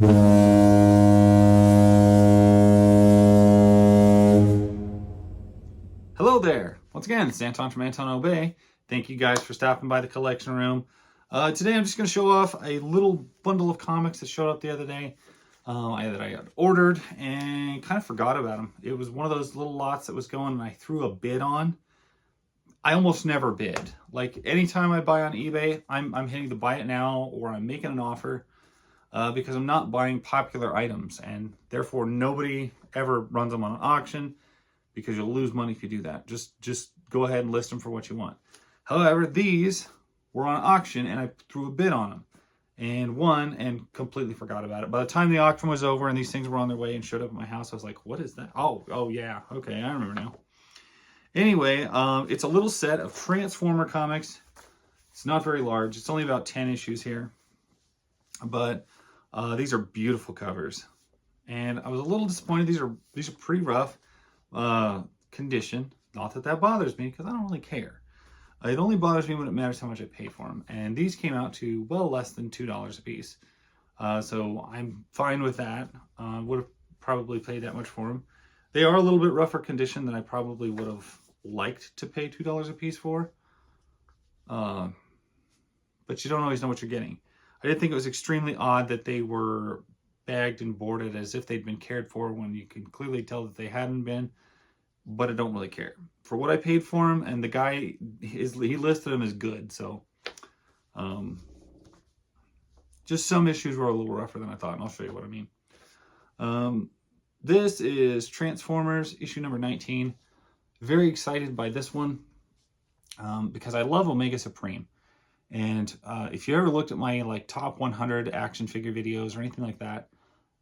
Hello there. Once again, it's Anton from Anton Obey. Thank you guys for stopping by the collection room. Today I'm just going to show off a little bundle of comics that showed up the other day that I had ordered and kind of forgot about them. It was one of those little lots that was going and I threw a bid on. I almost never bid. Like anytime I buy on eBay, I'm hitting the buy it now or I'm making an offer because I'm not buying popular items and therefore nobody ever runs them on an auction, because you'll lose money if you do that. Just go ahead and list them for what you want. However, these were on auction and I threw a bid on them and won and completely forgot about it. By the time the auction was over and these things were on their way and showed up at my house, I was like, what is that? Oh yeah, okay, I remember now. Anyway, it's a little set of Transformer comics. It's not very large. It's only about 10 issues here. But these are beautiful covers. And I was a little disappointed. These are pretty rough condition. Not that that bothers me, because I don't really care. It only bothers me when it matters how much I pay for them. And these came out to well less than $2 a piece. So I'm fine with that. Would have probably paid that much for them. They are a little bit rougher condition than I probably would have liked to pay $2 a piece for. But you don't always know what you're getting. I did think it was extremely odd that they were bagged and boarded as if they'd been cared for when you can clearly tell that they hadn't been. But I don't really care for what I paid for him, and the guy he listed him as good. So, just some issues were a little rougher than I thought, and I'll show you what I mean. This is Transformers issue number 19. Very excited by this one because I love Omega Supreme, and if you ever looked at my top 100 action figure videos or anything like that.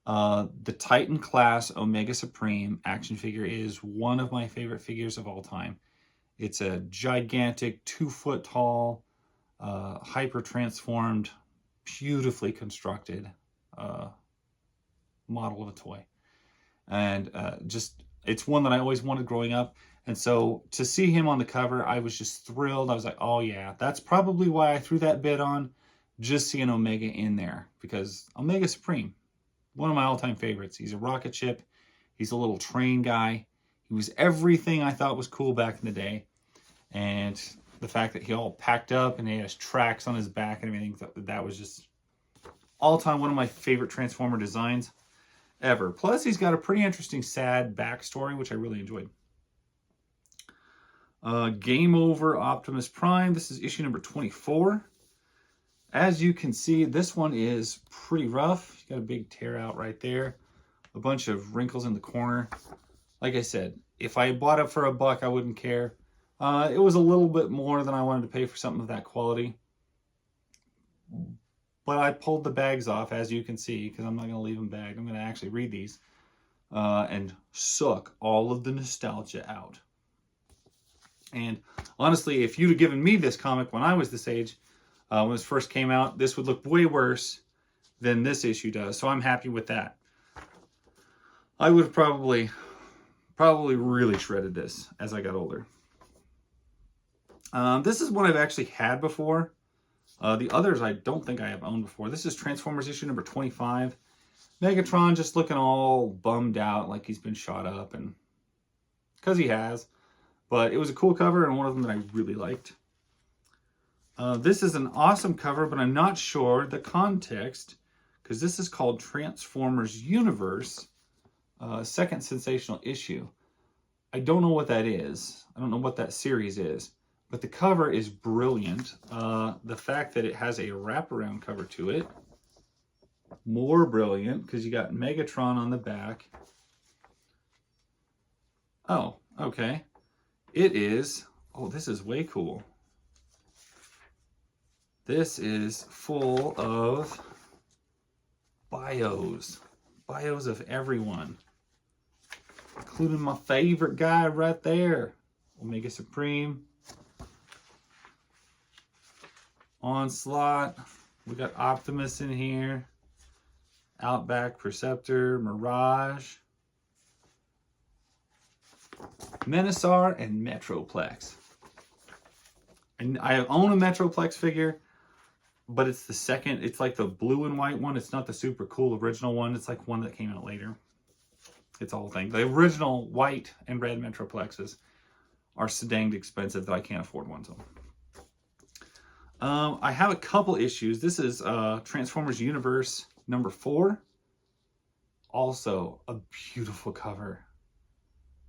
The Titan class Omega Supreme action figure is one of my favorite figures of all time. It's a gigantic 2-foot tall, hyper transformed, beautifully constructed model of a toy. And it's one that I always wanted growing up. And so to see him on the cover, I was just thrilled. I was like, oh yeah, that's probably why I threw that bid on, just seeing Omega in there, because Omega Supreme, one of my all-time favorites. He's a rocket ship. He's a little train guy. He was everything I thought was cool back in the day. And the fact that he all packed up and he has tracks on his back and everything, that was just all-time one of my favorite Transformer designs ever. Plus, he's got a pretty interesting, sad backstory, which I really enjoyed. Game Over Optimus Prime. This is issue number 24. As you can see, this one is pretty rough. You got a big tear out right there. A bunch of wrinkles in the corner. Like I said, if I bought it for $1, I wouldn't care. It was a little bit more than I wanted to pay for something of that quality. But I pulled the bags off, as you can see, because I'm not going to leave them bagged. I'm going to actually read these and suck all of the nostalgia out. And honestly, if you'd have given me this comic when I was this age, when this first came out, this would look way worse than this issue does. So I'm happy with that. I would have probably really shredded this as I got older. This is one I've actually had before. The others I don't think I have owned before. This is Transformers issue number 25. Megatron just looking all bummed out like he's been shot up, and because he has. But it was a cool cover and one of them that I really liked. This is an awesome cover, but I'm not sure the context, because this is called Transformers Universe, second sensational issue. I don't know what that is. I don't know what that series is, but the cover is brilliant. The fact that it has a wraparound cover to it, more brilliant, because you got Megatron on the back. Oh, okay. It is, oh, this is way cool. This is full of bios of everyone, including my favorite guy right there, Omega Supreme, Onslaught. We got Optimus in here, Outback, Perceptor, Mirage, Menasar, and Metroplex. And I own a Metroplex figure. but it's the second. It's like the blue and white one. It's not the super cool original one. It's like one that came out later. It's a whole thing. The original white and red Metroplexes are so danged expensive that I can't afford one. So I have a couple issues. This is Transformers Universe number 4. Also a beautiful cover,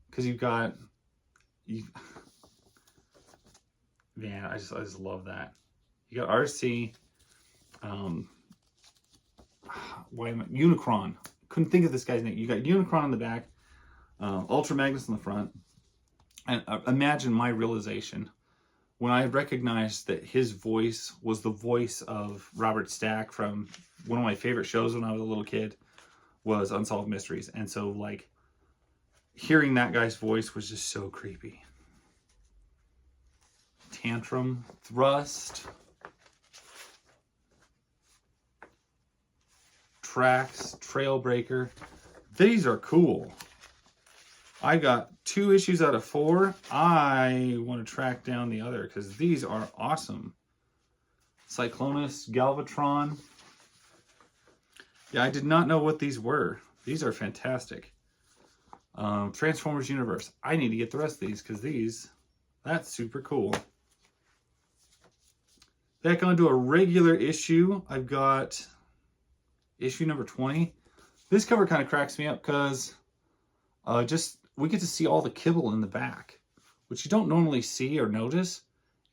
because you've got man, I just love that. You got RC, why am I Unicron? Couldn't think of this guy's name. You got Unicron on the back, Ultra Magnus on the front, and imagine my realization when I recognized that his voice was the voice of Robert Stack from one of my favorite shows when I was a little kid, was Unsolved Mysteries. And so, like, hearing that guy's voice was just so creepy. Tantrum, Thrust, Trax, Trailbreaker. These are cool. I got 2 issues out of 4. I want to track down the other because these are awesome. Cyclonus, Galvatron. Yeah, I did not know what these were. These are fantastic. Transformers Universe. I need to get the rest of these because that's super cool. Back onto a regular issue. I've got issue number 20. This cover kind of cracks me up because we get to see all the kibble in the back, which you don't normally see or notice.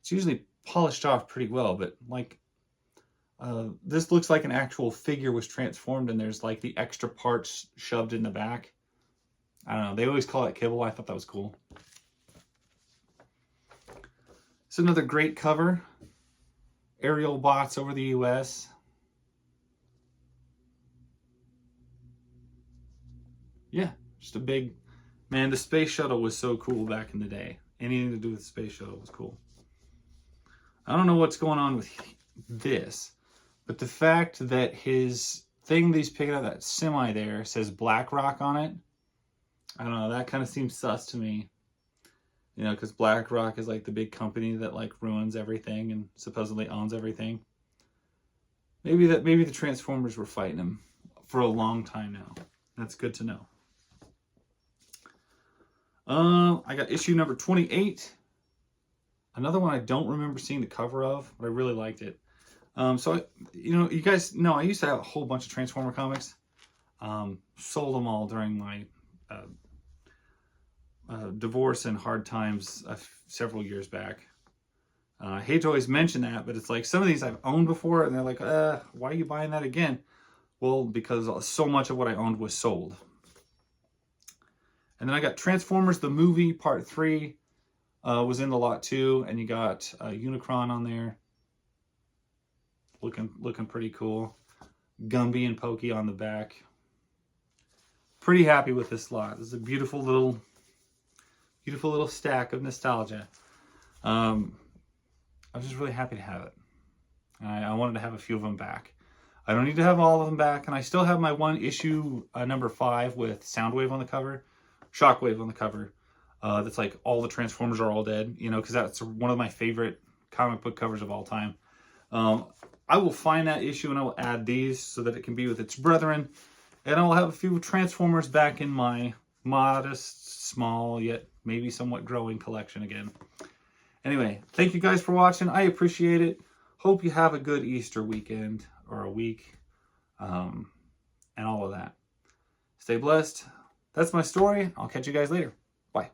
It's usually polished off pretty well, but like this looks like an actual figure was transformed and there's like the extra parts shoved in the back. I don't know. They always call it kibble. I thought that was cool. It's another great cover. Aerial bots over the US. Yeah, just a big... Man, the space shuttle was so cool back in the day. Anything to do with the space shuttle was cool. I don't know what's going on with this, but the fact that his thing that he's picking up, that semi there, says BlackRock on it, I don't know, that kind of seems sus to me. You know, because BlackRock is like the big company that like ruins everything and supposedly owns everything. Maybe the Transformers were fighting him for a long time now. That's good to know. I got issue number 28. Another one I don't remember seeing the cover of, but I really liked it. You guys know I used to have a whole bunch of Transformer comics. Sold them all during my divorce and hard times several years back. I hate to always mention that, but it's like some of these I've owned before, and they're like, why are you buying that again? Well, because so much of what I owned was sold. And then I got Transformers the Movie Part 3 was in the lot too, and you got Unicron on there. Looking pretty cool. Gumby and Pokey on the back. Pretty happy with this lot. This is a beautiful little stack of nostalgia. I'm just really happy to have it. I wanted to have a few of them back. I don't need to have all of them back, and I still have my one issue number 5 with Soundwave on the cover, Shockwave on the cover. That's like all the Transformers are all dead, you know, because that's one of my favorite comic book covers of all time. I will find that issue and I will add these so that it can be with its brethren, and I will have a few Transformers back in my modest, small, yet maybe somewhat growing collection again. Anyway, thank you guys for watching. I appreciate it. Hope you have a good Easter weekend or a week, and all of that. Stay blessed. That's my story. I'll catch you guys later. Bye.